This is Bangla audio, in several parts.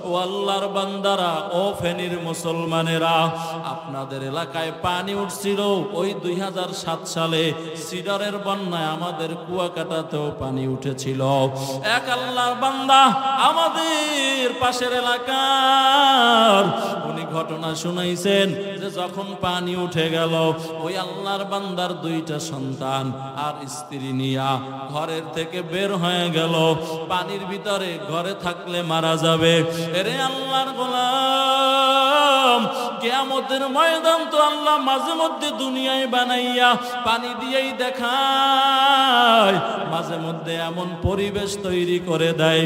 ও আল্লাহর বান্দারা, ও ফেনীর মুসলমানেরা, আপনাদের এলাকায় পানি উঠছিল ওই 2007 সালে সিডারের বন্যায় আমাদের কুয়াকাটাতেও পানি উঠেছিল। এক আল্লাহর বান্দা আমাদের পাশের এলাকার উনি ঘটনা শুনাইছেন যে যখন পানি উঠে গেল ওই আল্লাহর বান্দার 2টা সন্তান আর স্ত্রী নিয়া ঘরের থেকে বের হয়ে গেল। পানির ভিতরে ঘরে থাকলে মারা যাবে। এরে আল্লাহর গোলাম, কিয়ামতের ময়দান তো আল্লাহ মাঝে মধ্যে দুনিয়ায় বানাইয়া পানি দিয়েই দেখায়, মাঝে মধ্যে এমন পরিবেশ তৈরি করে দেয়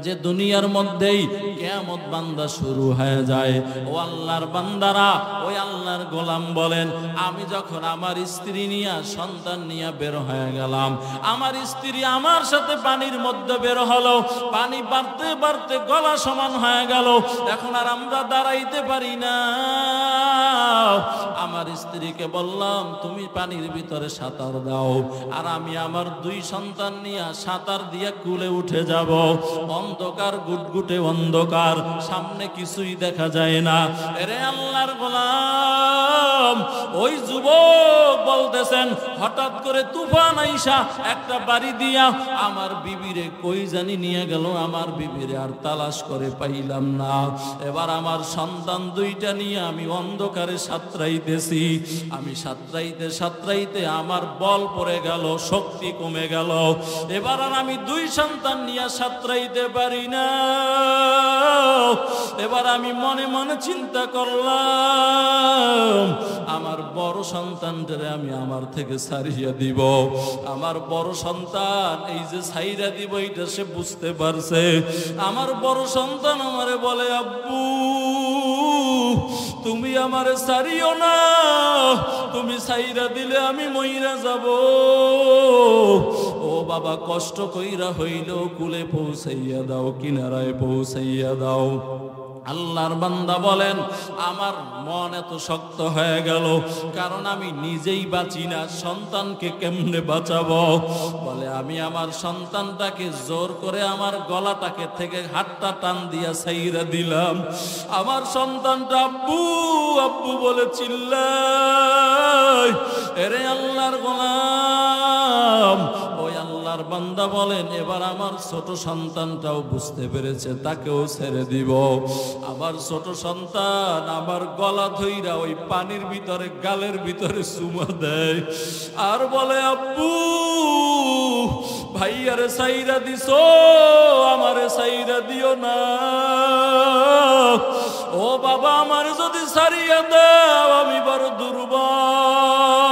যে দুনিয়ার মধ্যেই কিয়ামত বান্দা শুরু হয়ে যায়। ও আল্লাহর বান্দারা, ওই আল্লাহর গোলাম বলেন, আমি যখন আমার স্ত্রী নিয়ে সন্তান নিয়ে বের হয়ে গেলাম, আমার স্ত্রী আমার সাথে পানির মধ্যে বের হলো, পানি বাড়তে বাড়তে গলা সমান হয়ে গেল, এখন আর আমরা দাঁড়াইতে পারি না। আমার স্ত্রীকে বললাম তুমি পানির ভিতরে সাঁতার দাও, আর আমি আমার 2 সন্তান নিয়ে সাঁতার দিয়ে কুলে উঠে যাব। অন্ধকার, গুটগুটে অন্ধকার, সামনে কিছুই দেখা যায় না। এরে আল্লাহর গোলাম, ওই যুবক বলতেছেন হঠাৎ করে তুফান আইসা একটা বাড়ি দিয়া আমার বিবিরে কই জানি নিয়ে গেল, আমার বিবিরে আর তালাশ করে পাইলাম না। এবার আমার সন্তান 2টা নিয়ে আমি অন্ধকারে সাঁতরাইতেছি। আমি সাঁতরাইতে সাঁতরাইতে আমার বল পড়ে গেল, শক্তি কমে গেল। এবার আর আমি 2 সন্তান নিয়ে সাঁতরাইতে পারি না। এবার আমি মনে মনে চিন্তা করলাম আমার বড় সন্তানটারে আমি আমার থেকে ছাড়িয়ে দিব। আমার বড় সন্তান এই যে ছাইরা দিব এটা সে বুঝতে পারছে। আমার বড় সন্তান আমারে বলে, আব্বু তুমি আমারে ছাড়িও না, তুমি ছাইরা দিলে আমি মইরা যাব। ও বাবা, কষ্ট কইরা হইলেও কুলে পৌঁছাইয়া দাও, কিনারায় পৌঁছাইয়া দাও। আল্লাহর বান্দা বলেন, আমার মন এত শক্ত হয়ে গেল, কারণ আমি নিজেই বাঁচি না, সন্তানকে কেমনে বাঁচাবো? বলে আমি আমার সন্তানটাকে জোর করে আমার গলাটাকে থেকে হাতটা টান দিয়া ছাইরা দিলাম। আমার সন্তানটা আব্বু আব্বু বলে চিল্লায়। এরে আল্লাহর গোলাম, ওই আল্লাহর বান্দা বলেন, এবার আমার ছোট সন্তানটাও বুঝতে পেরেছে, তাকেও ছেড়ে দিব। আবার ছোট সন্তান আমার গলা ধইরা ওই পানির ভিতরে, গালের ভিতরে চুমা দেয় আর বলে, আব্বু ভাইয়ারে সাইরা দিছো, আমারে সাইরা দিও না। ও বাবা, আমার যদি সারিয়া দাও আমি বড় দুর্বল।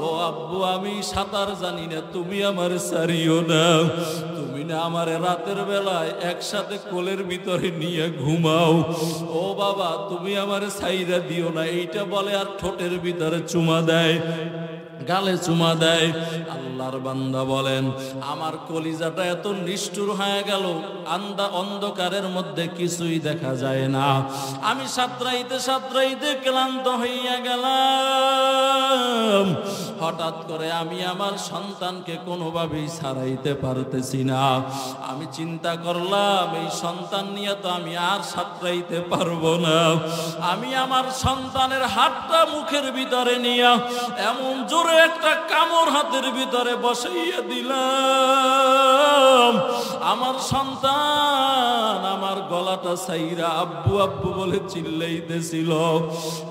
ও আব্বু, আমি সাঁতার জানি না, তুমি আমার সারিও না। তুমি না আমার রাতের বেলায় একসাথে কোলের ভিতরে নিয়ে ঘুমাও। ও বাবা, তুমি আমার সাইরা দিও না। এইটা বলে আর ঠোঁটের ভিতরে চুমা দেয়, গালে চুমা দেয়। আল্লাহর বান্দা বলেন, আমার কলিজাটা এত নিষ্ঠুর হয়ে গেল, অন্ধকারের মধ্যে কিছুই দেখা যায় না। আমি সাঁতরাইতে সাঁতরাইতে ক্লান্ত হইয়া গেলাম। হঠাৎ করে আমি আমার সন্তানকে কোনোভাবেই ছাড়াইতে পারতেছি না। আমি চিন্তা করলাম এই সন্তান নিয়ে তো আমি আর সাঁতরাইতে পারবো না। আমি আমার সন্তানের হাতটা মুখের ভিতরে নিয়ে এমন জোরে একটা কামড় হাতের ভিতরে বসাইয়া দিলাম। আমার সন্তান আমার গলাটা ছাইরা আব্বু আব্বু বলে চিল্লাইতেছিল।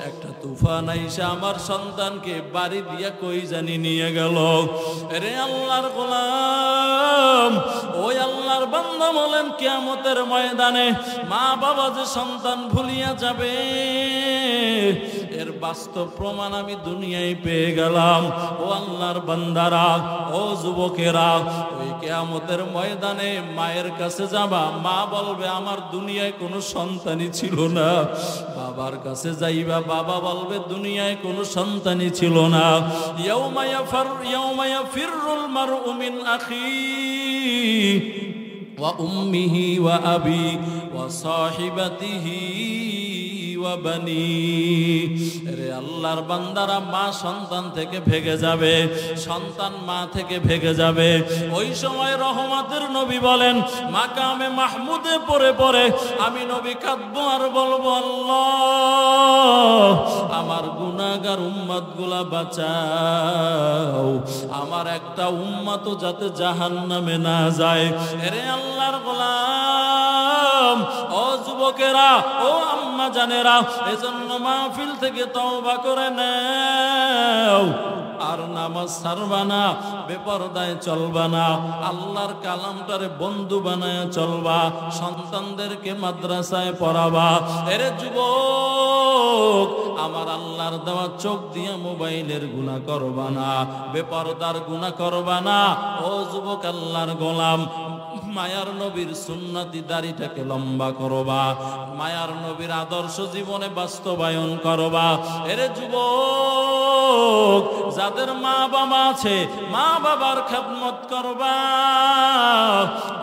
একটা তুফান আইসা আমার সন্তানকে বাড়ি দিয়া কই জানি নিয়ে গেল। রে আল্লাহর গোলাম, ওই আল্লাহর বান্দা বলেন, কিয়ামতের ময়দানে মা বাবা যে সন্তান ভুলিয়া যাবে, এর বাস্তব প্রমাণ আমি দুনিয়ায় পেয়ে গেলাম। ও আল্লাহর বান্দারা, ও যুবকেরা, ওই কিয়ামতের ময়দানে মায়ের কাছে যাবা, মা বলবে আমার দুনিয়ায় কোনো সন্তানই ছিল না। বাবার কাছে যাইবা, বাবা বলবে দুনিয়ায় কোনো সন্তানই ছিল না। ইয়াউমা ইয়াফিরুল মারউ মিন আখি, ওয়া উম্মিহি ওয়া আবি ওয়া সাহিবাতিহি ওয়া বানি। রে আল্লাহর বান্দারা, মা সন্তান থেকে ভেগে যাবে, সন্তান মা থেকে ভেগে যাবে। ওই সময় রহমতের নবী বলেন, মাকামে মাহমুদে পড়ে পড়ে আমি নবী কাঁদবো আর বলবো, আল্লাহ আমার গুনাহগার উম্মতগুলা বাঁচাও, আমার একটা উম্মতও যাতে জাহান্নামে না যায়। রে আল্লাহর গোলাম, ও যুবকেরা, ও আম্মা জানেরা, এজন্য মাহফিল থেকে তওবা করে নাও, আর নামাজ ছাড়বা না, বেপরদায় চলবা না, আল্লাহর কালামটারে বন্ধু বানায় চলবা, সন্তানদেরকে মাদ্রাসায় পড়াবা। এরে যুবক, আমার আল্লাহর দেওয়া চোখ দিয়ে মোবাইলের গুনাহ করবা না, বেপরদার গুনাহ করবা না। ও যুবক, আল্লাহর গোলাম, মায়ার নবীর সুন্নতি দাড়িটাকে লম্বা করবা, মায়ার নবীর আদর্শ জীবনে বাস্তবায়ন করবা। এরে যুবক, যাদের মা বাবা আছে, মা বাবার খেদমত করবা,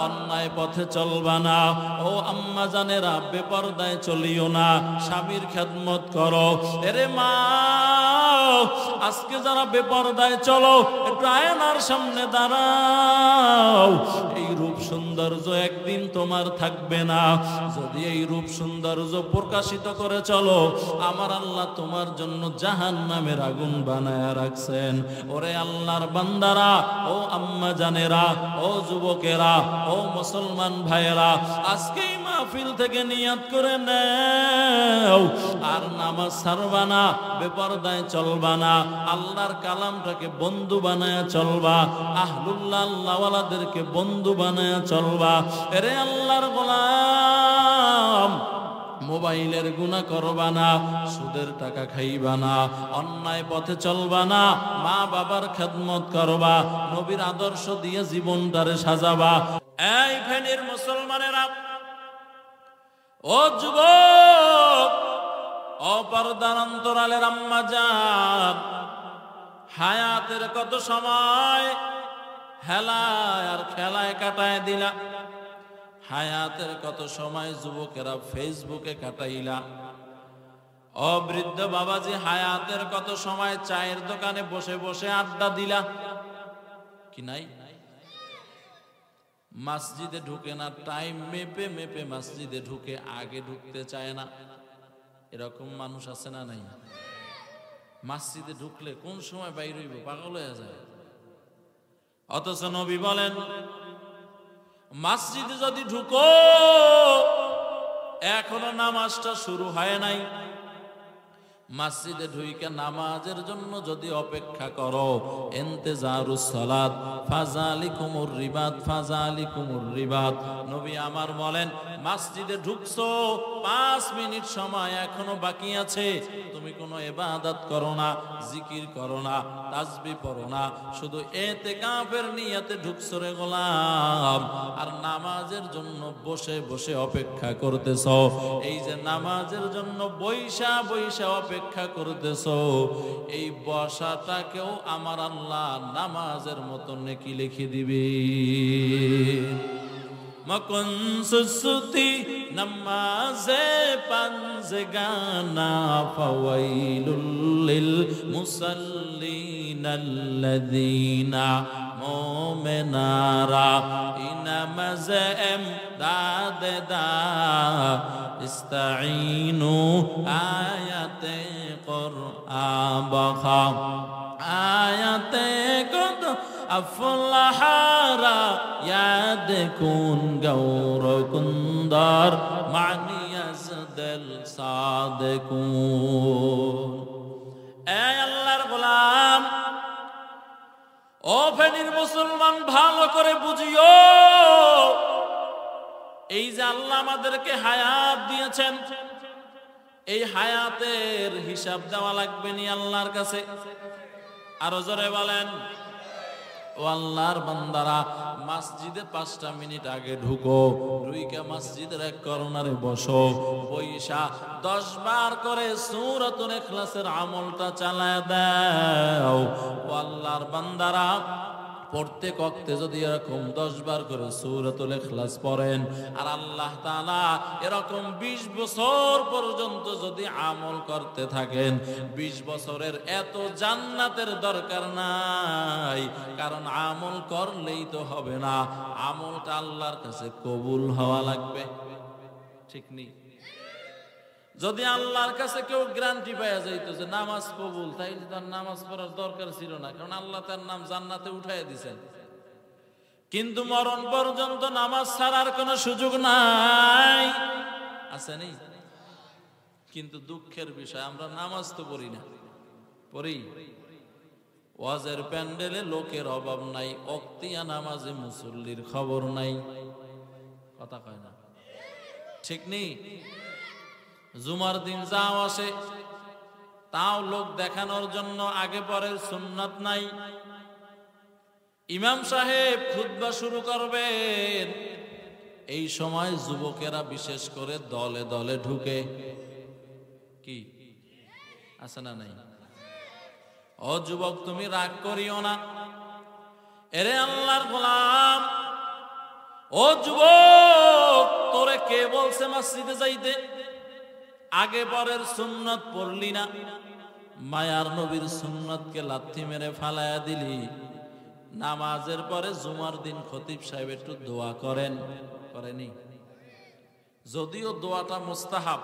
অন্যায় পথে চলবা না। ও আম্মা জানেরা, বেপরদায় চলিও না, স্বামীর খেদমত করো। এরে মা, আজকে যারা বেপরদায় চলো, একটু আয়নার সামনে দাঁড়াও। এই রূপ সৌন্দর্য একদিন তোমার থাকবে না। যদি এই রূপ সৌন্দর্য প্রকাশিত করে চলো, আমার আল্লাহ তোমার জন্য জাহান্নামের আগুন বানায়া রাখছেন। ওরে আল্লাহর বান্দারা, ও আম্মা জানেরা, ও যুবকেরা, ও মুসলমান ভাইয়েরা, আজকেই মাহফিল থেকে নিয়ত করে নাও, আর নামাজ ছাড়বা না, বেপরদায় চলবা না, আল্লাহর কালামটাকে বন্ধু বানায়া চলবা, আহলুল্লাহ আল্লাহওয়ালাদেরকে বন্ধু বানায়া চলবা। এরে আল্লাহর গোলাম, মোবাইলের গুনাহ করবা না, সুদের টাকা খাইবা না, অন্যায় পথে চলবা না, মা বাবার খেদমত করবা, নবীর আদর্শ দিয়ে জীবনটারে সাজাবা। এই ফেনীর মুসলমানেরা, ও যুবক, ও পর্দার অন্তরালের আম্মা জান, হায়াতের কত সময় হেলায় আর খেলায় কাটায় দিলা, হায়াতের কত সময় যুবকেরা ফেসবুকে কাটাইলা। ও বৃদ্ধ বাবাজি, হায়াতের কত সময় চায়ের দোকানে বসে বসে আড্ডা দিলা কি নাই? মসজিদে ঢুকে না, টাইম মেপে মেপে মসজিদে ঢুকে, আগে ঢুকতে চায় না। এরকম মানুষ আছে না নাই? মসজিদে ঢুকলে কোন সময় বাইর হইব, পাগল হয়ে যায়। অথচ নবী বলেন, মসজিদে যদি ঢুকো, এখনো নামাজটা শুরু হয় নাই, মসজিদে ঢুইকে নামাজের জন্য যদি অপেক্ষা করো, ইন্তেজারুস সালাত ফাযালিকুমুর রিবাত, ফাযালিকুমুর রিবাত। নবী আমার বলেন, মসজিদে ঢুকছো, 5 মিনিট সময় এখনো বাকি আছে, তুমি কোনো ইবাদত করো না, জিকির করো না, তাসবিহ পড়ো না, শুধু ইতিকাফের নিয়তে ঢুকছো রে গোলাম, আর নামাজের জন্য বসে বসে অপেক্ষা করতেছো। এই যে নামাজের জন্য বৈশা বৈশা অপেক্ষা করতেছো, এই বসাটাকেও আমার আল্লাহ নামাজের মতো নেকি লিখে দিবে। মকুন সুসুতি নামাজে পাঞ্জগানা, ফাওয়াইলুল লিল মুসাল্লিনাল্লাযীনা মুমিনারা ইনামাজে দাদে দা ইস্তাঈনু আয়াতে কুরআন বখা আয়াতে কত আফলাহারা ইয়াদ কুন গৌর কুন্দর মানিয়াজ দিল সাদকুন। এ আল্লাহর গোলাম, ও ফেনীর মুসলমান, ভালো করে বুঝিও, এই যে আল্লাহ আমাদেরকে হায়াত দিয়েছেন, এই হায়াতের হিসাব দেওয়া লাগবে নি আল্লাহর কাছে। আরো জোরে বলেন, ও আল্লাহর বান্দারা, মসজিদে 5টা মিনিট আগে ঢুকো, ঢুইকা মসজিদের এক কর্নারে বসো, পয়সা 10 বার করে সূরাতুল ইখলাসের আমলটা চালায় দাও। ও আল্লাহর বান্দারা, প্রত্যেক ওয়াক্তে যদি এরকম 10 বার করে সূরাতুল ইখলাস পড়েন, আর আল্লাহ তাআলা এরকম 20 বছর পর্যন্ত যদি আমল করতে থাকেন, 20 বছরের এত জান্নাতের দরকার নাই। কারণ আমল করলেই তো হবে না, আমলটা আল্লাহর কাছে কবুল হওয়া লাগবে। ঠিক নেই? যদি আল্লাহর কাছে কেউ গ্যারান্টি পাওয়া যাইতো যে নামাজ কবুল, তাইলে তার নামাজ পড়ার দরকার ছিল না, কারণ আল্লাহ তার নাম জান্নাতে উঠাইয়া দিয়েছেন। কিন্তু মরণ পর্যন্ত নামাজ ছাড়ার কোনো সুযোগ নাই, আছে নেই? কিন্তু দুঃখের বিষয়, আমরা নামাজ তো পড়ি না। পড়ি? ওয়াজের প্যান্ডেলে লোকের অভাব নাই, ওক্তিয়া নামাজে মুসল্লির খবর নাই। কথা কয় না? ঠিক নেই? জুমার দিন যাও আসে, তাও লোক দেখানোর জন্য আগে পরের সুন্নাত নাই। ইমাম সাহেব খুতবা শুরু করবেন, এই সময় যুবকেরা বিশেষ করে দলে দলে ঢুকে। কি আছে না নাই? ও যুবক, তুমি রাগ করিও না। এরে আল্লাহর গোলাম, ও যুবক, তোরে কে বলছে মসজিদে যাইতে? আগে পরের সুন্নাত পড়লি না, মায়ার নবীর সুন্নাতকে লাথি মেরে ফালায়া দিলি। নামাজের পরে জুমার দিন খতিব সাহেব একটু দোয়া করেন, করেনি? যদিও দোয়াটা মুস্তাহাব,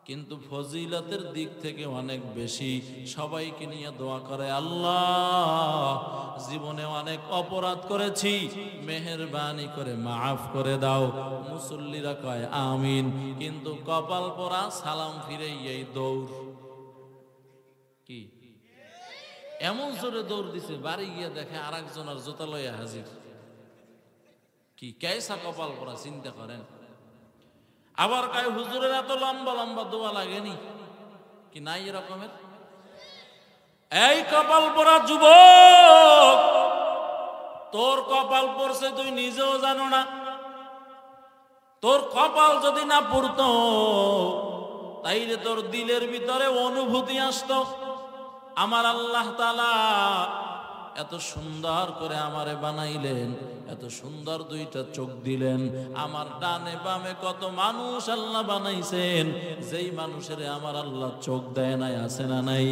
কিন্তু ফজিলতের দিক থেকে অনেক বেশি। সবাইকে নিয়ে দোয়া করে, আল্লাহ জীবনে অনেক অপরাধ করেছি, মেহেরবানি করে মাফ করে দাও। মুসল্লিরা কয় আমিন, কিন্তু কপাল পরা সালাম ফিরে এই দৌড়। কি এমন জোরে দৌড় দিছে, বাড়ি গিয়ে দেখে আর একজনের জুতা লইয়া হাজির। কি কেসা কপাল পরা, চিন্তা করেন। আবার কয় হুজুরের এত লম্বা লম্বা দোয়া লাগেনি, কি নাই এরকমের? এই কপাল পরা যুবক, তোর কপাল পড়ছে তুই নিজেও জানো না। তোর কপাল যদি না পড়তো, তাইলে তোর দিলের ভিতরে অনুভূতি আসতো, আমার আল্লাহ তাআলা এত সুন্দর করে আমারে বানাইলেন, এত সুন্দর দুইটা চোখ দিলেন, আমার ডানে বামে কত মানুষ আল্লাহ বানাইছেন, যেই মানুষের আমার আল্লাহ চোখ দেয় নাই, আছে না নাই?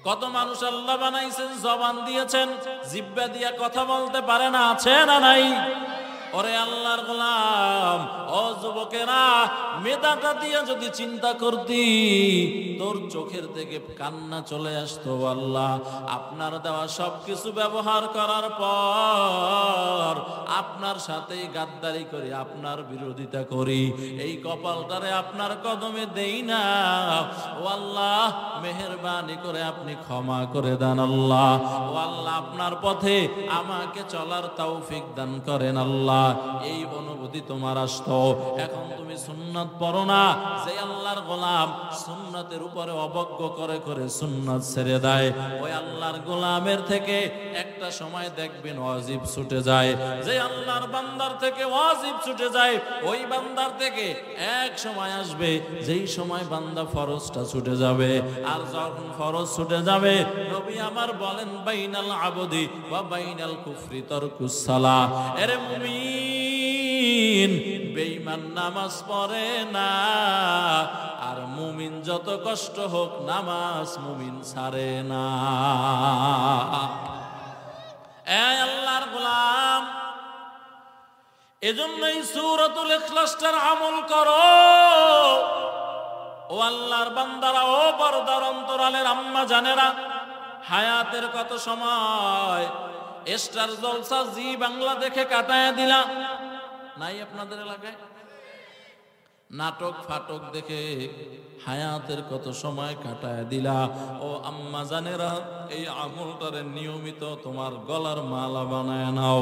কত মানুষ আল্লাহ বানাইছেন, জবান দিয়েছেন, জিহ্বা দিয়া কথা বলতে পারে না, আছে না নাই? ওরে আল্লাহর গোলাম, ও যুবকেরা, মেধাটা দিয়ে যদি চিন্তা করতি, তোর চোখের থেকে কান্না চলে আসতো। আল্লাহ আপনার দেওয়া সবকিছু ব্যবহার করার পর আপনার সাথেই গাদ্দারি করি, আপনার বিরোধিতা করি, এই কপালটারে আপনার কদমে দেই না। ও আল্লাহ, মেহেরবানি করে আপনি ক্ষমা করে দেন আল্লাহ। ও আল্লাহ, আপনার পথে আমাকে চলার তৌফিক দান করেন আল্লাহ। এই অনুভূতি তোমার আসতো। এখন তুমি সুন্নাত পড়ো না, যে আল্লাহর গোলাম সুন্নাতের উপরে অবজ্ঞ করে করে সুন্নাত ছেড়ে দেয়, ওই আল্লাহর গোলামের থেকে একটা সময় দেখবেন ওয়াজিব ছুটে যায়। যে আল্লাহর বান্দার থেকে ওয়াজিব ছুটে যায়, ওই বান্দার থেকে এক সময় আসবে যেই সময় বান্দা ফরজটা ছুটে যাবে। আর যখন ফরজ ছুটে যাবে, নবী আমার বলেন, বাইনাল আবদি ওয়া বাইনাল কুফরি তারকুস সালাহ। এরে মুমিন, বেঈমান নামাজ পড়ে না, আর মুমিন যত কষ্ট হোক নামাজ মুমিন ছাড়ে না। এই আল্লাহর গোলাম, এজন্যই সূরাতুল ইখলাসটার আমল করো। ও আল্লাহর বান্দারা, ও পর্দার অন্তরালের আম্মা জানেরা, হায়াতের কত সময় স্টার জলসা জি বাংলা দেখে কাটায় দিলা নাই? আপনাদের এলাকায় নাটক ফাটক দেখে হায়াতের কত সময় কাটায় দিলা। ও আম্মা জানেরা, এই আমলটারে নিয়মিত তোমার গলার মালা বানায় নাও।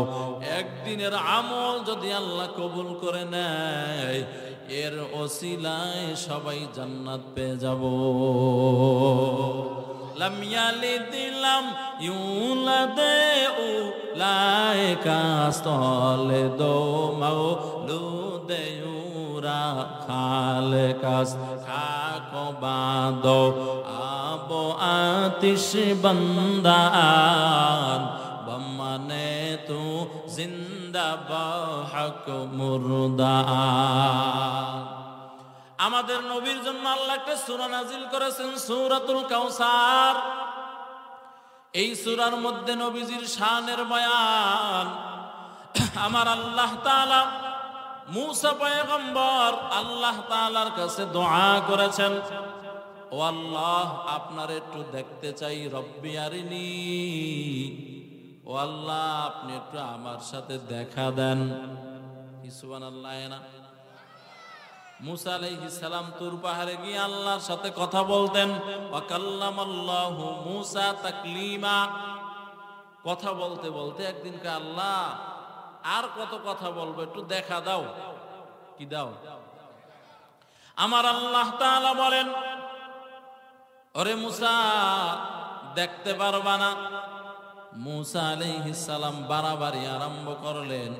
একদিনের আমল যদি আল্লাহ কবুল করে নেয়, এর ওসিলায় সবাই জান্নাত পেয়ে যাব। লাম ইয়ালিদ লাম ইউলাদ উলাইকা সালিদু মাউলুদ ইউরা খালকাস খাকো বাদো আবো আতিশ বান্দান জানে তু জিন্দা বাহক মুর্দা। আমাদের নবীর জন্য আল্লাহ একটা সূরা নাজিল করেছেন, সূরাতুল কাউসার। এই সূরার মধ্যে নবীজির শানের বয়ান। আমার আল্লাহ তাআলা মুসা পয়গম্বর আল্লাহ তাআলার কাছে দোয়া করেছেন, ও আল্লাহ আপনার একটু দেখতে চাই, রব্বি আরিনি, ও আল্লাহ আপনি একটু আমার সাথে দেখা দেন। সুবহানাল্লাহ। না মুসা আলাইহিস সালাম তুর পাহাড়ে গিয়ে আল্লাহর সাথে কথা বলতেন। ওয়া কাল্লামাল্লাহু মুসা তাকলিমা। কথা বলতে বলতে একদিন কে আল্লাহ আর কত কথা বলবো, একটু দেখা দাও। কি দাও? আমার আল্লাহ তাআলা বলেন, ওরে মুসা দেখতে পারবা না? মুসা আলাইহিস সালাম বাড়াবাড়ি আরম্ভ করলেন।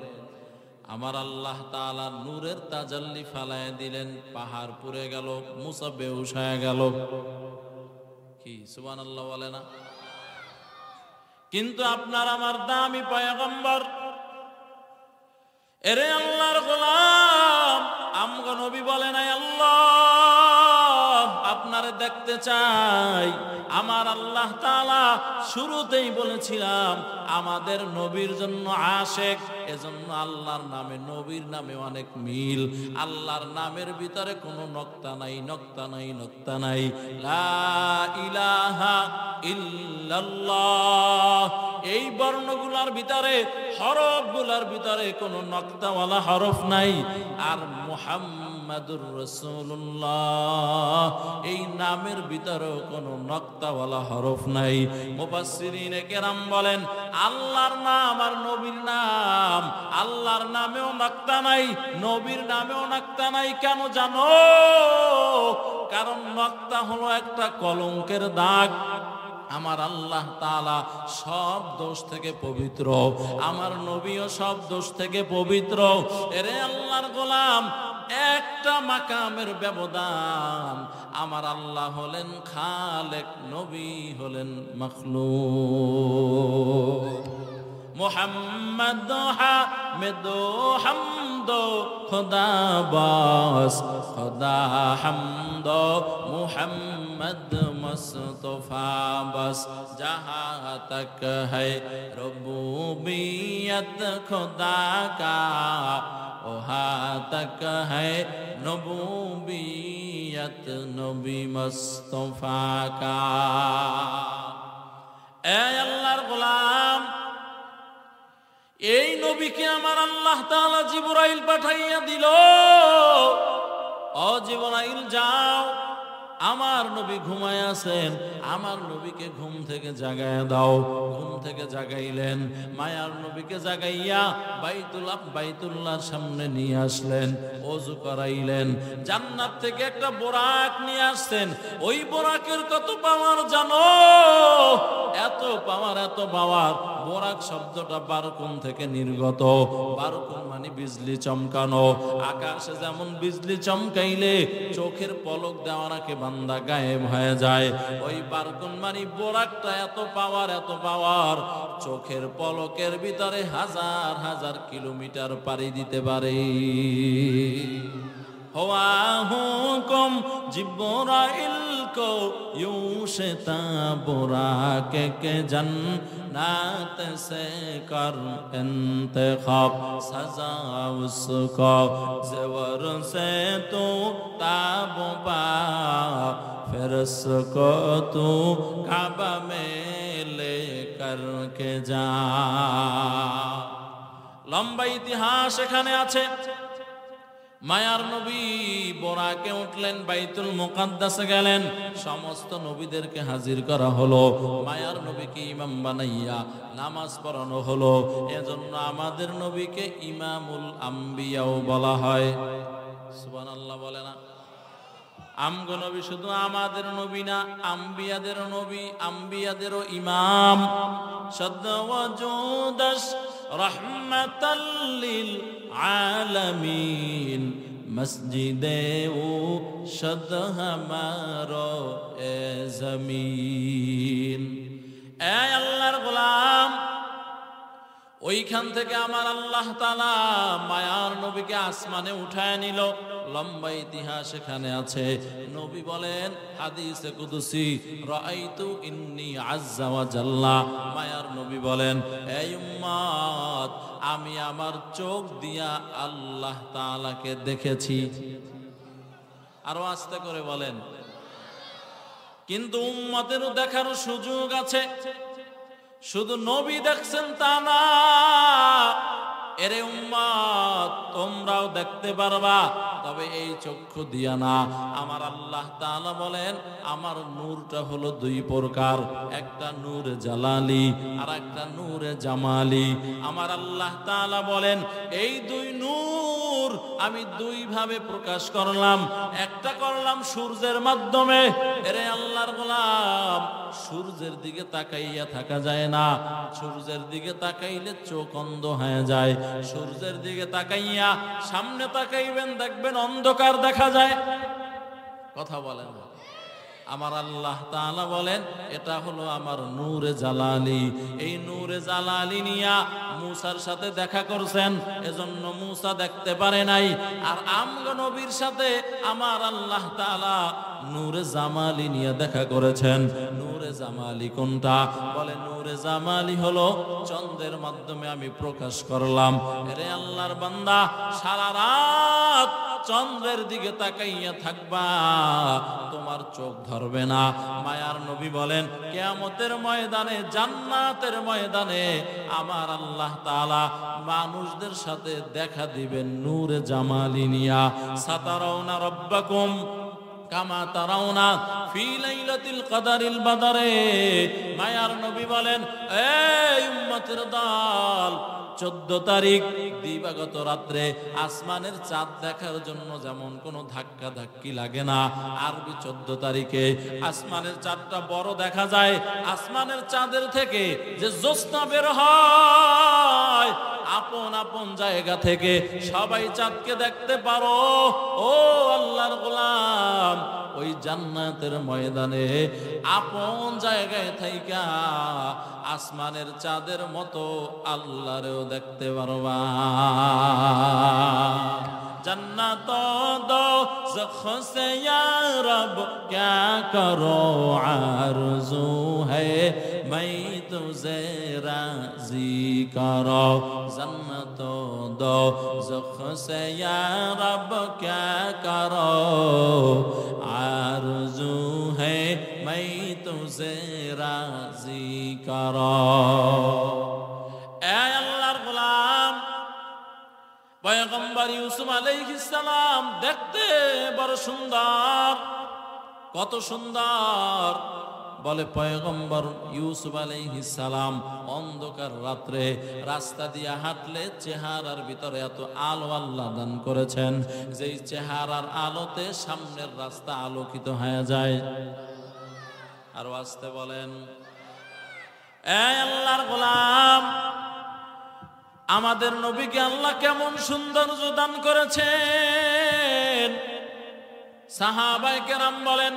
আমার আল্লাহ তাআলা নূরের তাজাল্লি ফালায় দিলেন, পাহাড় পুড়ে গেল, মুসা বেহুশ হয়ে গেল। কি সুবহানাল্লাহ বলে না? কিন্তু আপনার আমার দামি পয়গম্বর, এরে আল্লাহর গোলাম, আমগো নবী বলেন, আয় আল্লাহ আপনারে দেখতে চাই। আমার আল্লাহ তাআলা শুরুতেই বলেছিলাম আমাদের নবীর জন্য আশেক, এজন্য আল্লাহর নামে নবীর নামে অনেক মিল। আল্লাহর নামের ভিতরে কোনো নক্তা নাই, নক্তা নাই, নক্তা নাই। লা ইলাহা ইল্লাল্লাহ, এই বর্ণগুলার ভিতরে, হরফগুলার ভিতরে কোনো নক্তাওয়ালা হরফ নাই। আর মুহাম্মাদুর রাসূলুল্লাহ, এই নামের ভিতরেও কোনো নক্তাওয়ালা হরফ নাই। মুফাসসিরিনে কেরাম বলেন, আল্লাহর নাম আর নবীর নাম, আল্লাহর নামেও নক্তা নাই, নবীর নামেও নক্তা নাই। কেন জানো? কারণ নক্তা হলো একটা কলঙ্কের দাগ। আমার আল্লাহ তাআলা সব দোষ থেকে পবিত্র, আমার নবীও সব দোষ থেকে পবিত্র। এরে আল্লাহর গোলাম, একটা মাকামের ব্যবধান। আমার আল্লাহ হলেন খালেক, নবী হলেন মাখলুক। মুহাম্মদ হামিদ হামদ খুদা বাস, খুদা হামদ মুহাম্মদ মুস্তফা বাস। जहाँ तक है रबूबियत खुदा का, वहाँ तक है नबूबियत नबी मुस्तफा का। ऐ अल्लाहर गोलाम, এই নবীকে আমার আল্লাহ তাআলা জিবরাইল পাঠাইয়া দিল। ও জিবরাইল যাও, আমার নবী ঘুমায় আছেন, আমার নবীকে ঘুম থেকে জাগায় দাও। ঘুম থেকে জাগাইলেন, মায়ার নবীকে জাগাইয়া বাইতুল্লাহর সামনে নিয়ে আসলেন, ওযু করাইলেন। জান্নাত থেকে একটা বোরাক নিয়ে আসছেন। ওই বোরাকের কত পাওয়ার জানো? এত পাওয়ার, এত পাওয়ার। বোরাক শব্দটা বারকুন থেকে নির্গত। বারকুন মানে বিজলি চমকানো। আকাশে যেমন বিজলি চমকাইলে চোখের পলক দেওয়ার আগে বান্দা গায়েব হয়ে যায়, ওই বারকুন মানে বোরাকটা এত পাওয়ার, এত পাওয়ার, চোখের পলকের ভিতরে হাজার হাজার কিলোমিটার পাড়ি দিতে পারে। हुआ हुकुम जिब्राइल को यूं से बुराक के जन्नत से कर इंतखाब, सजा उसको ज़ेवर से तू ताब पा, फिर उसको तू काबा में ले कर के जा। लंबा इतिहास এখানে আছে। মায়ার নবী বোরাকে উঠলেন, বাইতুল মুকাদ্দাসে গেলেন, সমস্ত নবীদেরকে হাজির করা হলো। মায়ার নবীকে ইমাম বানাইয়া নামাজ পড়ানো হলো। এজন্য আমাদের নবীকে ইমামুল আম্বিয়াও বলা হয়। সুবহানাল্লাহ বলে না? আমগো নবী শুধু আমাদের নবী না, আম্বিয়াদেরও নবী, আম্বিয়াদেরও ইমাম। সদ্দা ওয়াজুদাস রহমাতাল লিল আলামিন, মসজিদে ও শদ হামারো এ জমিন। এ আল্লাহর গোলাম, ওইখান থেকে আমার আল্লাহ তাআলা মায়ার নবীকে আসমানে উঠায় নিল। লম্বা ইতিহাস এখানে আছে। নবী বলেন হাদিসে কুদসি, রাআইতু ইন্নী আযযা ওয়া জাল্লা, মায়ার নবী বলেন, এই উম্মত, আমি আমার চোখ দিয়া আল্লাহ তাআলাকে দেখেছি। আরো আস্তে করে বলেন। কিন্তু উম্মতেরও দেখার সুযোগ আছে। শুধু নবী দেখছেন তা না, এরে উম্মত তোমরাও দেখতে পারবা, তবে এই চক্ষু দিয়া না। আমার আল্লাহ তাআলা বলেন আমার নূরটা হলো দুই প্রকার, একটা নূরে জালালি আর একটা নূরে জামালি। আমার আল্লাহ তাআলা বলেন এই দুই নূর আমি দুই ভাবে প্রকাশ করলাম। একটা করলাম সূর্যের মাধ্যমে। এরে আল্লাহর গোলাম, সূর্যের দিকে তাকাইয়া থাকা যায় না। সূর্যের দিকে তাকাইলে চোখ অন্ধ হয়ে যায়। সূর্যের দিকে তাকাইয়া সামনে তাকাইবেন, দেখবেন অন্ধকার দেখা যায়। কথা বলেন। আমার আল্লাহ তাআলা বলেন এটা হলো আমার নূরে জালালি। এই নূরে জালালি নিয়া মূসার সাথে দেখা করছেন, এজন্য মূসা দেখতে পারে নাই। আর আমগো নবীর সাথে আমার আল্লাহ তাআলা নূরে জামালি নিয়ে দেখা করেছেন। নূরে জামালি কোনটা? বলে নূরে জামালি হলো চন্দ্রের মাধ্যমে আমি প্রকাশ করলাম। এরে আল্লাহর বান্দা, সারা রাত চন্দ্রের দিকে তাকাইয়া থাকবা, তোমার চোখ ধরবে না। মায়ার নবী বলেন কিয়ামতের ময়দানে, জান্নাতের ময়দানে আমার আল্লাহ তাআলা মানুষদের সাথে দেখা দিবেন নূরে জামালি নিয়া। সাতারাউনা রাব্বাকুম কামা তারাউনা ফি লাইলাতিল কদরিল বদরে। মায়ার নবী বলেন এই উম্মতের দল, 14 তারিখ দিবাগত রাত্রে আসমানের চাঁদ দেখার জন্য যেমন কোনো ধাক্কা ধাক্কি লাগে না, আরবি 14 তারিখে আসমানের চাঁদটা বড় দেখা যায়। আসমানের চাঁদের থেকে যে জ্যোৎস্না বের হয়, আপন আপন জায়গা থেকে সবাই চাঁদকে দেখতে পারো। ও আল্লাহর গোলাম, ওই জান্নাতের ময়দানে আপন জায়গায় থাইকা আসমানের চাঁদের মতো আল্লাহরেও দেখতে পারবা। जन्नत दो ज़ख से या रब क्या करो आरज़ू है मैं तुझे राज़ी करो। जन्नत दो ज़ख से या रब क्या करो आरज़ू है मैं तुझे राज़ी करो। ऐ अल्लाहर गुलाम, পয়গম্বর ইউসুফ আলাইহিস সালাম দেখতে বড় সুন্দর। কত সুন্দর! বলে পয়গম্বর ইউসুফ আলাইহিস সালাম অন্ধকার রাত্রে রাস্তা দিয়ে হাঁটলে চেহারার ভিতরে এত আলো আল্লাহ দান করেছেন, যেই চেহারার আলোতে সামনের রাস্তা আলোকিত হয়ে যায়। আরো আসতে বলেন। এই আল্লাহর গোলাম, আমাদের নবীকে আল্লাহ কেমন সৌন্দর্য দান করেছেন। সাহাবায়ে কেরাম বলেন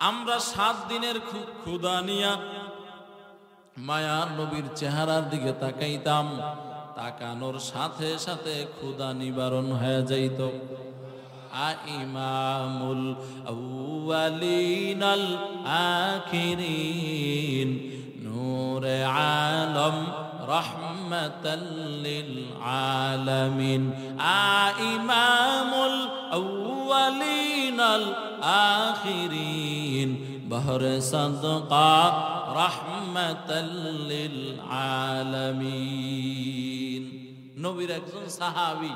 আমরা 7 দিনের ক্ষুধা নিয়া মায়ার নবীর চেহারার দিকে তাকাইতাম, তাকানোর সাথে সাথে ক্ষুধা নিবারণ হয়ে যাইত। ইমামুল আউয়ালিন আল আখিরিন নূরে আলম রহমাতাল লিল আলামিন। ইমামুল আউয়ালিন আল আখিরিন বহরে সাদকা রহমাতাল লিল আলামিন। নবীর একজন সাহাবী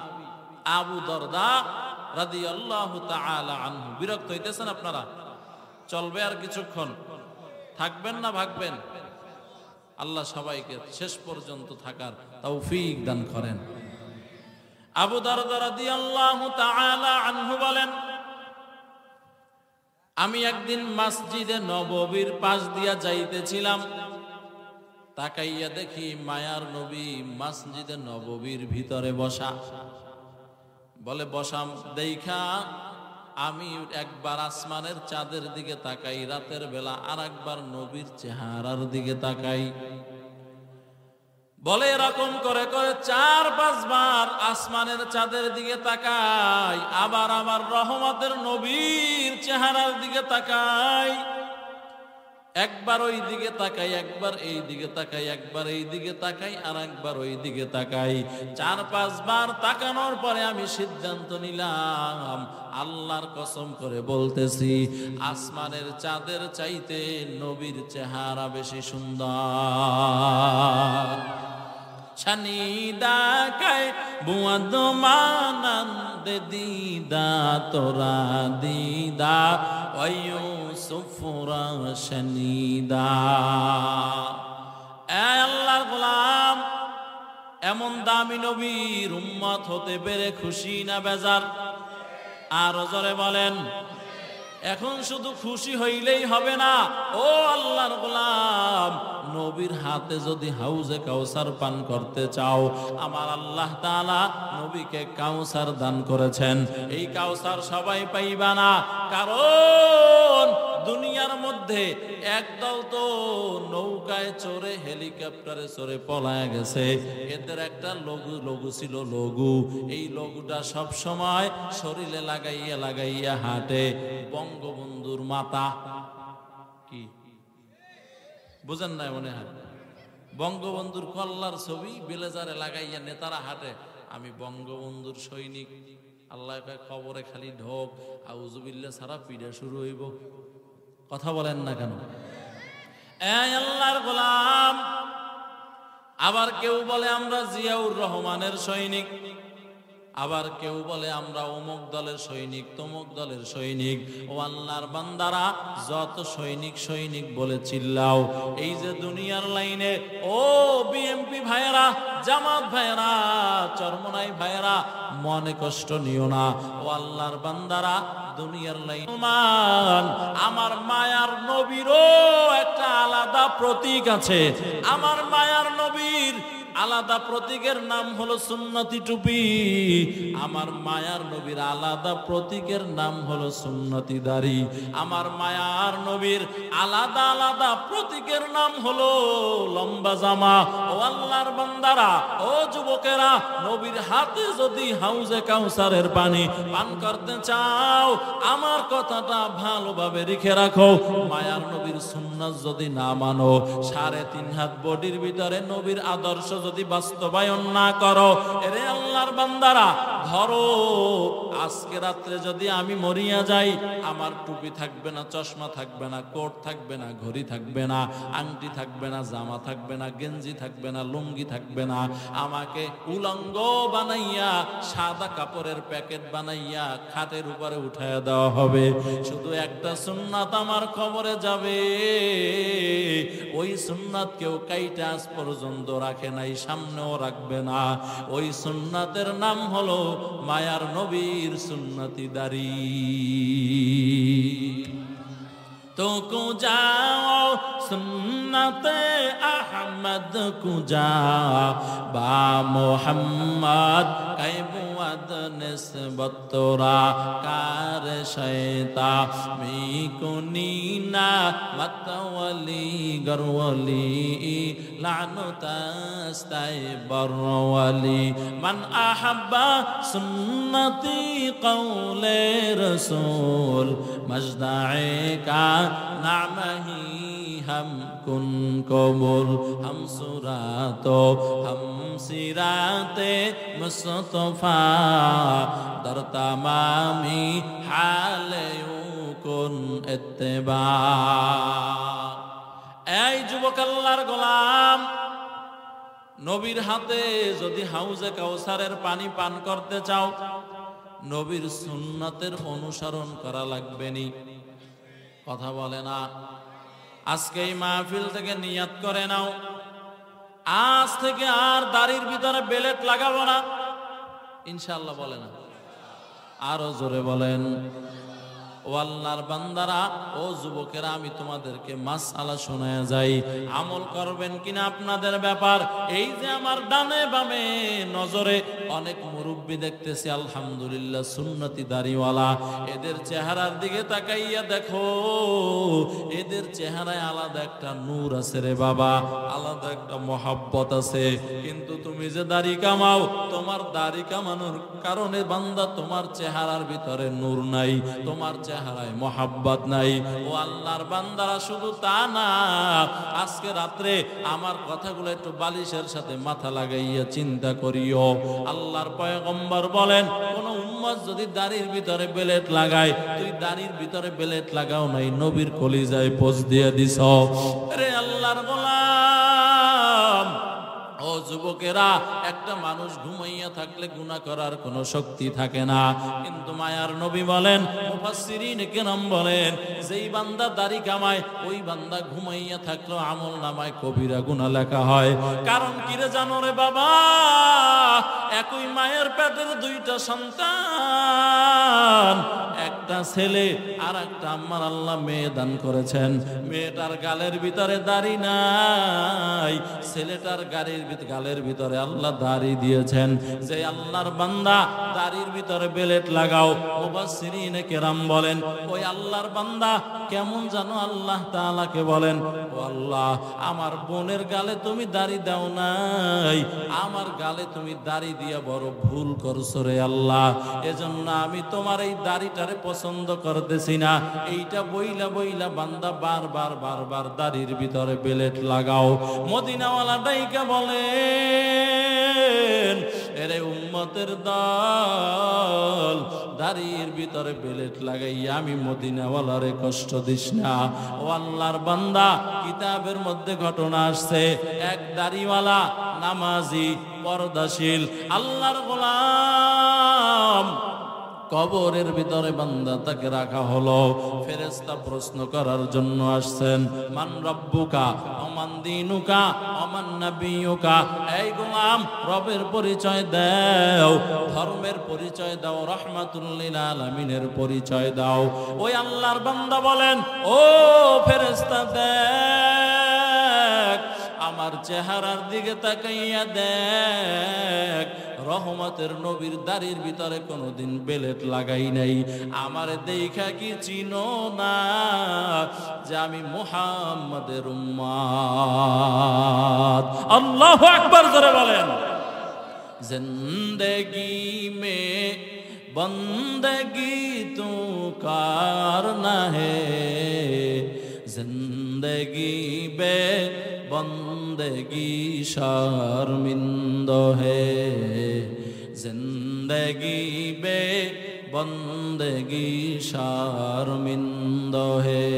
আবু দরদা রাদিয়াল্লাহু তাআলা আনহু। বিরক্ত হইতেছেন আপনারা? চলবে আর কিছুক্ষণ? থাকবেন না ভাগবেন? আল্লাহ সবাইকে শেষ পর্যন্ত থাকার তৌফিক দান করেন। আবু দরদা রাদিয়াল্লাহু তাআলা আনহু বলেন আমি একদিন মসজিদে নববীর পাশ দিয়া যাইতেছিলাম, তাকাইয়া দেখি মায়ার নবী মসজিদে নববীর ভিতরে বসা। বলে বসা দেখা আমি একবার আসমানের চাঁদের দিকে তাকাই রাতের বেলা, আর একবার নবীর চেহারার দিকে তাকাই। বলে এরকম করে করে 4-5 বার আসমানের চাঁদের দিকে তাকাই, আবার আমার রহমতের নবীর চেহারার দিকে তাকাই, একবার ওই দিকে তাকাই, একবার এই দিকে তাকাই, একবার এই দিকে তাকাই, আর একবার ওই দিকে তাকাই। 4-5 বার তাকানোর পরে আমি সিদ্ধান্ত নিলাম, আল্লাহর কসম করে বলতেছি, আসমানের চাঁদের চাইতে নবীর চেহারা বেশি সুন্দর। শানিদা কাই বুয়াদ মানন্দ দিদা তোরা দিদা ওয়ু সুফরা শানিদা। এ আল্লাহর গোলাম, এমন দামি নবীর উম্মত হতে পেরে খুশি না বেজার? আরো জোরে বলেন। এখন শুধু খুশি হইলেই হবে না, ও আল্লাহর গোলাম, নবীর হাতে যদি হাউজে কাউসার পান করতে চাও, আমার আল্লাহ তাআলা নবীকে কাউসার দান করেছেন। এই কাউসার সবাই পাইবা না, কারণ দুনিয়ার মধ্যে একদল তো নৌকায় চড়ে হেলিকপ্টারে চড়ে পলায় গেছে, এদের একটা লঘু ছিল লঘু। এই লঘুটা সব সময় শরীরে লাগাইয়া লাগাইয়া হাঁটে। বঙ্গবন্ধুর মাতা কি বুঝেন না? মনে হয় বঙ্গবন্ধুর কল্লার ছবি বেলেজারে লাগাইয়া নেতারা হাঁটে, আমি বঙ্গবন্ধুর সৈনিক। আল্লাহ খবরে খালি ঢোক আউযুবিল্লাহ সারা পিড়া শুরু হইব। কথা বলেন না কেন? এই আল্লাহর গোলাম, আবার কেউ বলে আমরা জিয়াউর রহমানের সৈনিক, আবার কেউ বলে আমরা অমুক দলের সৈনিক, তমুক দলের সৈনিক। ও আল্লাহর বান্দারা, যত সৈনিক সৈনিক বলে চিল্লাও, এই যে দুনিয়ার লাইনে ও বিএমপি ভাইয়েরা, জামাত ভাইয়েরা, চরমনাই ভাইয়েরা, মনে কষ্ট নিও না। ও আল্লাহর বান্দারা, দুনিয়ার লাইন আমার মায়ার নবীরও একটা আলাদা প্রতীক আছে। আমার মায়ার নবীর আলাদা প্রতীকের নাম হলো সুন্নতি টুপি। আমার মায়ার নবীর আলাদা প্রতীকের নাম হলো সুন্নতি দাড়ি। আমার মায়ার নবীর আলাদা আলাদা প্রতীকের নাম হলো লম্বা জামা। ও আল্লাহর বান্দারা, ও যুবকেরা, নবীর হাতে যদি হাউজে কাউসারের পানি পান করতে চাও, আমার কথাটা ভালোভাবে লিখে রাখো। মায়ার নবীর সুন্নাত যদি না মানো, 3.5 হাত বডির ভিতরে নবীর আদর্শ যদি বাস্তবায়ন না করো, এরে আল্লাহর বান্দারা, ধরো আজকে রাত্রে যদি আমি মরিয়া যাই, আমার টুপি থাকবে না, চশমা থাকবে না, কোট থাকবে না, ঘড়ি থাকবে না, আংটি থাকবে না, জামা থাকবে না, গেঞ্জি থাকবে না, লুঙ্গি থাকবে না। আমাকে উলঙ্গ বানাইয়া সাদা কাপড়ের প্যাকেট বানাইয়া খাটের উপরে উঠাইয়া দেওয়া হবে। শুধু একটা সুন্নাত আমার কবরে যাবে, ওই সুন্নাত কেউ কাইটা আজ পর্যন্ত রাখে নাই, সামনেও রাখবে না। ওই সুন্নাতের নাম হলো মায়ার নবীর সুন্নতি দাড়ি। তো কুজাও সুন্নতে আহমদ কুজা বা মোহাম্মদ কাইবুয়াদ নিসবত তোরা কার শয়তা মিকুনিনা মতওয়ালি গরওয়ালি লানুতাস্তাই বরওয়ালি মান আহাব্বা সুন্নতি কওলে রাসূল মজদায়ে কা নামহি हम कुन कबूल हम सुरातो हम सिराते मुस्तफा दर तमामी हाले कुन इत्तिबा। এই যুবক আল্লাহর গোলাম, নবীর হাতে যদি হাউজে কাউসারের পানি পান করতে চাও, নবীর সুন্নাতের অনুসরণ করা লাগবে নি। কথা বলে না? আজকে এই মাহফিল থেকে নিয়াত করে নাও, আজ থেকে আর দাড়ির ভিতরে বেলেট লাগাবো না, ইনশাআল্লাহ। বলে না? আরো জোরে বলেন। ও ও আল্লাহর বান্দারা, ও যুবকেরা, আমি তোমাদেরকে মাসআলা শোনায়া যাই, আমল করবেন কিনা আপনাদের ব্যাপার। এই যে আমার ডানে বামে নজরে অনেক মুরব্বি দেখতেছি, আলহামদুলিল্লাহ সুন্নতি দাড়িওয়ালা, এদের চেহারার দিকে তাকাইয়া দেখো, এদের চেহারায় আলাদা একটা নূর আছে রে বাবা, আলাদা একটা মহাব্বত আছে। কিন্তু তুমি যে দাড়ি কামাও, তোমার দাড়ি কামানোর কারণে বান্দা তোমার চেহারার ভিতরে নূর নাই, তোমার চেহারায় মহাব্বত নাই। ও আল্লাহর বান্দারা, শুধু তা না, আজকে রাত্রে আমার কথাগুলো একটু বালিশের সাথে মাথা লাগাইয়া চিন্তা করিও। আল্লাহর পয়গম্বর বলেন, কোন উম্মত যদি দাড়ির ভিতরে বেলেট লাগায়, তুই দাড়ির ভিতরে বেলেট লাগাও নাই, নবীর কলিজায় পোঁচ দিয়ে দিছ। রে আল্লাহর গোলাম, ও যুবকেরা, একটা মানুষ ঘুমাইয়া থাকলে গুনাহ করার কোনো শক্তি থাকে না, কিন্তু মায়ার নবী বলেন, মুফাসসিরিন কেরাম বলেন, যেই বান্দা দাড়ি কামায়, ওই বান্দা ঘুমাইয়া থাকলেও আমল নামায় কবিরা গুনাহ লেখা হয়। কারণ কি রে জানো রে বাবা, একই মায়ের পেটের দুইটা সন্তান, একটা ছেলে আর একটা আম্মার আল্লাহ মেয়ে দান করেছেন। মেয়েটার গালের ভিতরে দাড়ি নাই, ছেলেটার গালের ভিতরে আল্লাহ দাড়ি দিয়েছেন। যে আল্লাহর বান্দা দাড়ির ভিতরে বেলেট লাগাও, মুফাসসিরিন কেরাম বলেন, ওই আল্লাহর বান্দা কেমন জানো আল্লাহ তাআলাকে বলেন, ও আল্লাহ, আমার বোনের গালে তুমি দাড়ি দাও নাই, আমার গালে তুমি দাড়ি দিয়া বড় ভুল করছো রে আল্লাহ, এজন্য আমি তোমার এই দাড়িটারে পছন্দ করতেছি না। এইটা বইলা বইলা বান্দা বারবার বারবার দাড়ির ভিতরে বেলেট লাগাও। মদিনাওয়ালা ডাইকা বলেন, এরে উম্মতের দল, দাড়ির ভিতরে বেলেট লাগাইয়া আমি মদিনাওয়ালারে কষ্ট দিস না। ও আল্লাহর বান্দা, কিতাবের মধ্যে ঘটনা আসছে, এক দাড়িওয়ালা নামাজি পর্দাশীল আল্লাহর গোলাম, কবরের ভিতরে বান্দা তাকে রাখা হলো। ফেরেশতা প্রশ্ন করার জন্য আসছেন, মান রব্বুকা ওমান দীনুকা ওমান নবিয়ুকা, এই গোলাম, রবের পরিচয় দাও, ধর্মের পরিচয় দাও, রাহমাতুল লিল আলামিনের পরিচয় দাও। ওই আল্লাহর বান্দা বলেন, ও ফেরেশতা, দেখ, আমার চেহারার দিকে তাকাইয়া দেখ, রহমতের নবীর দাড়ির ভিতরে কোনোদিন বেলেট লাগাই নাই, আমারে দেখা কি চিনো না যে আমি মুহাম্মাদের উম্মত? আল্লাহু আকবার জোরে বলেন। জিন্দেগি মে বন্দগি তু করনা হে, জিন্দেগি বে बंदगी शर्मिंद है, जिंदगी बे बंदगी शर्मिंद है।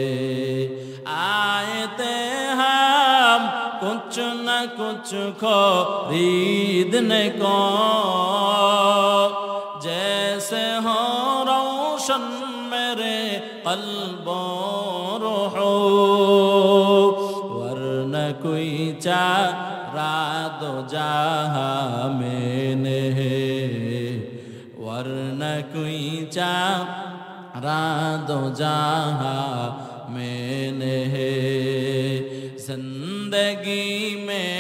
आए थे हम कुछ न कुछ खरीदने को, जैसे हो रोशन मेरे कल्बो रूहो, कोई चारा दो जहां मैंने है, वरना कोई चारा दो जहां मैंने है। जिंदगी में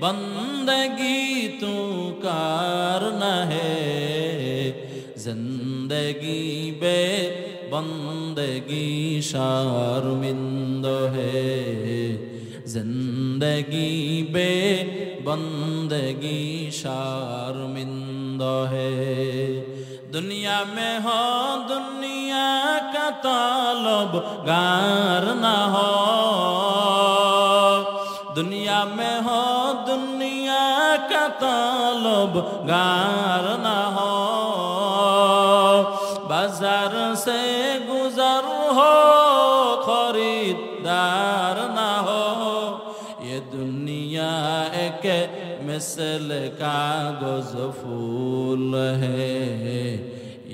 बंदगी तू करना है, जिंदगी बे बंदगी शर्मिंद है, जिंदगी बे बंदगी शर्मिंद है। दुनिया में हो दुनिया का तलबगार न हो, दुनिया में हो दुनिया का तलबगार न हो, बाजार से गुजर हो खरीदार न हो, ये दुनिया एक मिसल कागज फूल है,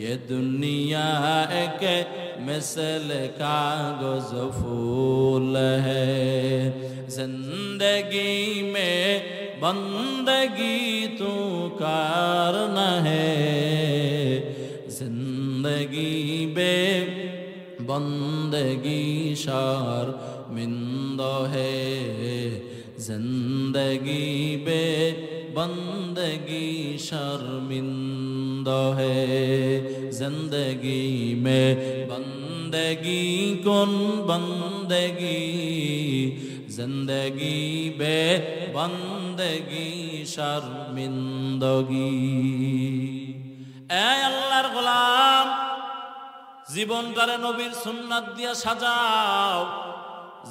ये दुनिया एक मिसल कागज फूल है। जिंदगी में बंदगी तू करना है, जिंदगी बे बंदगी शर्मिंद है जिंदगी बे बंदगी शर्मिंद है जिंदगी में बंदगी कुन बंदगी जिंदगी बे बंदगी शर्मिंदगी ए अल्लाहर गोलाम জীবনটারে নবীর সুন্নাত দিয়া সাজাও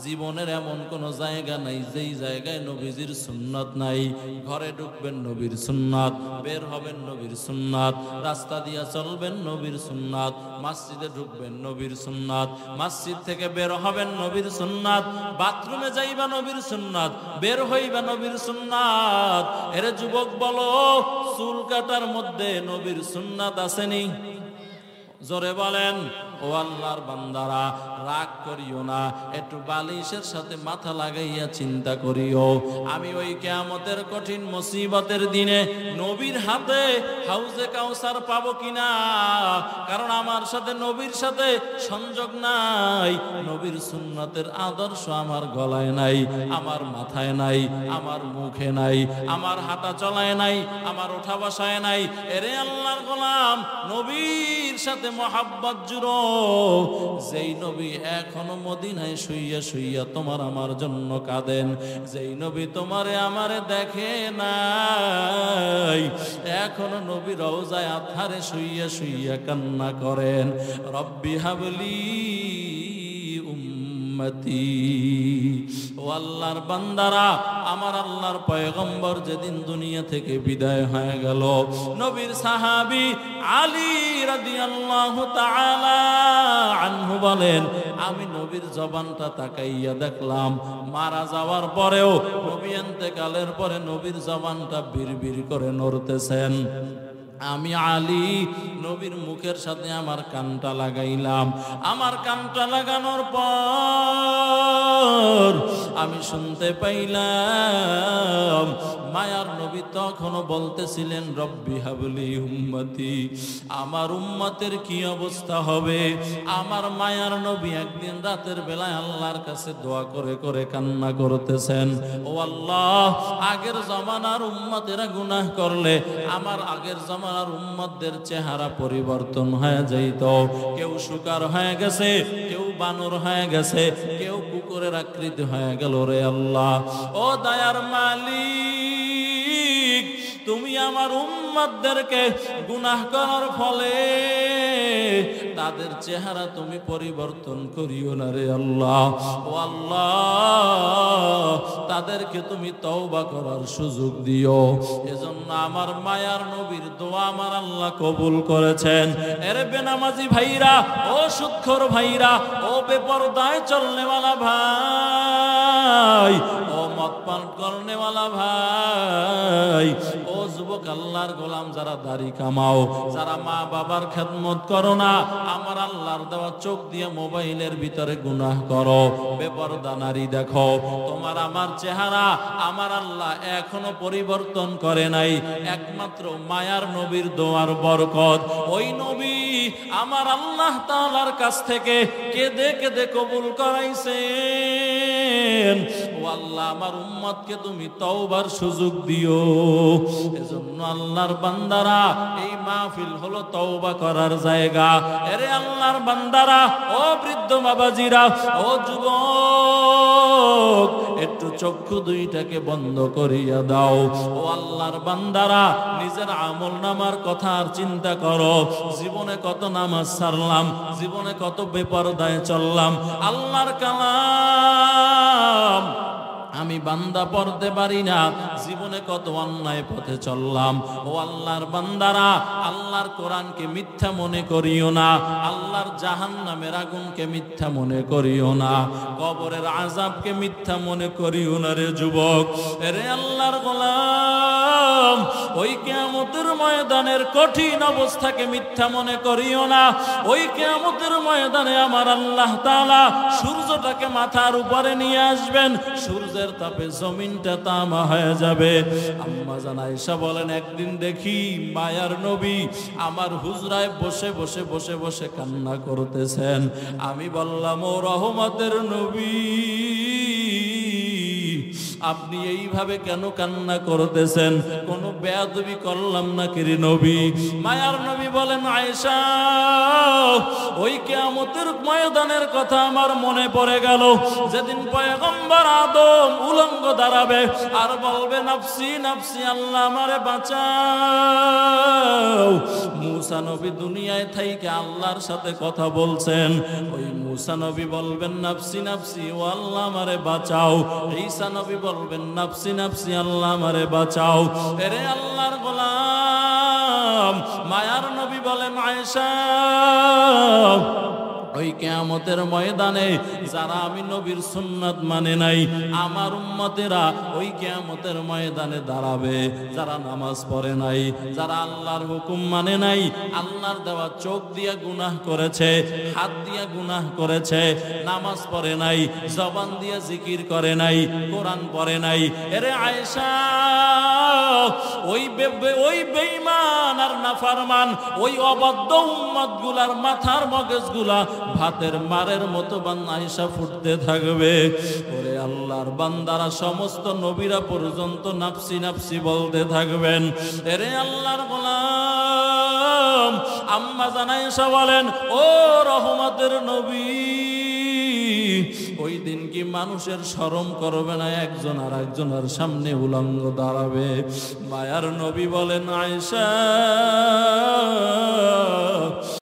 জীবনের এমন কোন জায়গা নাই যেই জায়গায় নবীজির সুন্নাত নাই ঘরে ঢুকবেন নবীর সুন্নাত বের হবেন নবীর সুন্নাত রাস্তা দিয়া চলবেন নবীর সুন্নাত মসজিদে ঢুকবেন নবীর সুন্নাত মসজিদ থেকে বের হবেন নবীর সুন্নাত বাথরুমে যাইবা নবীর সুন্নাত বের হইবা নবীর সুন্নাত এরে যুবক বলো চুল কাটার মধ্যে নবীর সুন্নাত আসেনি জোরে বলেন ও আল্লাহর বান্দারা রাগ করিও না একটু বালিশের সাথে মাথা লাগাইয়া চিন্তা করিও আমি ওই কিয়ামতের কঠিন মুসিবতের দিনে নবীর হাতে হাউজে কাউসার পাবো কিনা কারণ আমার সাথে নবীর সাথে সংযোগ নাই নবীর সুন্নাতের আদর্শ আমার গলায় নাই আমার মাথায় নাই আমার মুখে নাই আমার হাঁটা চলায় নাই আমার ওঠা বসায় নাই এরে আল্লাহর গোলাম নবীর সাথে মহাব্বত জুড়ো যেই নবী এখনো মদিনায় শুইয়া শুইয়া তোমার আমার জন্য কাঁদেন যেই নবী তোমারে আমারে দেখে নাই এখনো নবী রওজায় আথারে শুইয়া শুইয়া কান্না করেন রব্বি হাবলি উম্মতি ও আল্লাহর বান্দারা আমার আল্লাহর পয়গম্বর যেদিন দুনিয়া থেকে বিদায় হয়ে গেল নবীর সাহাবী আলী রাদিয়াল্লাহু তাআলা আনহু বলেন আমি নবীর জবানটা তাকাইয়া দেখলাম মারা যাওয়ার পরেও নবী ইন্তেকালের পরে নবীর জবানটা বিড়বিড় করে নড়তেছেন আমি আলী নবীর মুখের সাথে আমার কানটা লাগাইলাম আমার কানটা লাগানোর পর আমি শুনতে পাইলাম মায়ার নবী তখনও বলতেছিলেন রব্বি হাবলি উম্মতি আমার উম্মতের কি অবস্থা হবে আমার মায়ার নবী একদিন রাতের বেলায় আল্লাহর কাছে দোয়া করে করে কান্না করতেছেন ও আল্লাহ আগের জমানার উম্মতেরা গুনাহ করলে আমার আগের জমানার উম্মতদের চেহারা পরিবর্তন হয়ে যাইত কেউ শুকার হয়ে গেছে কেউ বানর হয়ে গেছে কেউ কুকুরের আকৃতি হয়ে গেল রে আল্লাহ ও দয়ার মালিক তুমি আমার উম্মতদেরকে গুনাহ করার ফলে তাদের চেহারা তুমি পরিবর্তন করিও না রে আল্লাহ ও আল্লাহ তাদেরকে তুমি তওবা করার সুযোগ দিও এজন্য আমার মায়ার নবীর দোয়া আমার আল্লাহ কবুল করেছেন এরে বেনামাজি ভাইরা ও সুদখোর ভাইরা ও বেপরদায় চলনেওয়ালা ভাই ও মদ পান করনেওয়ালা ভাই ও যুবক আল্লাহর গোলাম যারা দাড়ি কামাও যারা মা বাবার খেদমত করো না আমার আল্লাহর দেওয়া চোখ দিয়ে মোবাইলের ভিতরে গুনাহ করো বেপরদা নারী দেখো তোমার আমার চেহারা আমার আল্লাহ এখনো পরিবর্তন করে নাই একমাত্র মায়ার নবীর দোয়ার বরকত ওই নবী আমার আল্লাহ তাআলার কাছ থেকে কেঁদে কেঁদে কবুল করাইছেন ও আল্লাহ আমার উম্মতকে তুমি তওবার সুযোগ দিও এজন্য আল্লাহর বান্দারা এই মাহফিল হলো তওবা করার জায়গা এরে আল্লাহর বান্দারা ও বৃদ্ধ বাবাজিরা ও যুবক একটু চক্ষু দুইটাকে বন্ধ করিয়া দাও ও আল্লাহর বান্দারা নিজের আমলনামার কথা আর চিন্তা করো জীবনে কত নামাজ ছাড়লাম জীবনে কত বেপরদায় চললাম আল্লাহর কালাম আমি বান্দা পড়তে পারি না জীবনে কত অন্যায় পথে চললাম ও আল্লাহর বান্দারা আল্লাহর কোরআনকে মিথ্যা মনে করিও না আল্লাহর জাহান্নামের আগুনকে মিথ্যা মনে করিও না কবরের আযাবকে মিথ্যা মনে করিও না রে যুবক রে আল্লাহর গোলাম ওই কিয়ামতের ময়দানের কঠিন অবস্থাকে মিথ্যা মনে করিও না ওই কিয়ামতের ময়দানে আমার আল্লাহ তাআলা সূর্যটাকে মাথার উপরে নিয়ে আসবেন সূর্যের রোদের তাপে জমিনটা তামা হয়ে যাবে। আম্মা জান আয়েশা বলেন, একদিন দেখি মায়ার নবী আমার হুজরায় বসে বসে বসে বসে কান্না করতেছেন। আমি বললাম, ও রহমতের নবী, আপনি এইভাবে কেন কান্না করতেছেন? কোন বেয়াদবি করলাম নাকি রে নবী? মায়ার নবী বলেন, আয়েশা, ওই কিয়ামতের ময়দানের কথা আমার মনে পড়ে গেল, যেদিন পয়গম্বর আদম উলঙ্গ দাঁড়াবে আর বলবে, নাফসি নাফসি, আল্লাহ আমারে বাঁচাও। মূসা নবী দুনিয়ায় থাইকে আল্লাহর সাথে কথা বলছেন, ওই মূসা নবী বলবেন, নাফসি নাফসি, ও আল্লাহ আমারে বাঁচাও। ঈসা নবী বলবেন, নাফসি নাফসি, আল্লাহ আমারে বাঁচাও। এরে আল্লাহর গোলাম, মায়ার নবী বলেন, আয়েশা, ওই কিয়ামতের ময়দানে যারা আমি নবীর সুন্নাত মানে নাই, আমার উম্মতেরা ওই কিয়ামতের ময়দানে দাঁড়াবে। যারা নামাজ পড়ে নাই, যারা আল্লাহর হুকুম মানে নাই, আল্লাহর দেওয়া চোখ দিয়ে গুনাহ করেছে, হাত দিয়ে গুনাহ করেছে, নামাজ পড়ে নাই, জবান দিয়ে জিকির করে নাই, কোরআন পড়ে নাই। এরে আয়েশা, ওই বেঈমান আর নাফরমান, ওই অবাধ্য উম্মত গুলার মাথার মগজ গুলা ভাতের মারের মতো আয়েশা ফুটতে থাকবে। ওরে আল্লাহর বান্দারা, সমস্ত নবীরা পর্যন্ত নাফসি নাফসি বলতে থাকবেন। এরে আল্লাহর গোলাম, আম্মা জান আয়েশা বলেন, ও রহমতের নবী, ওই দিন কি মানুষের শরম করবে না একজন আর একজনের সামনে উলঙ্গ দাঁড়াবে? মায়ার নবী বলেন, আয়েশা,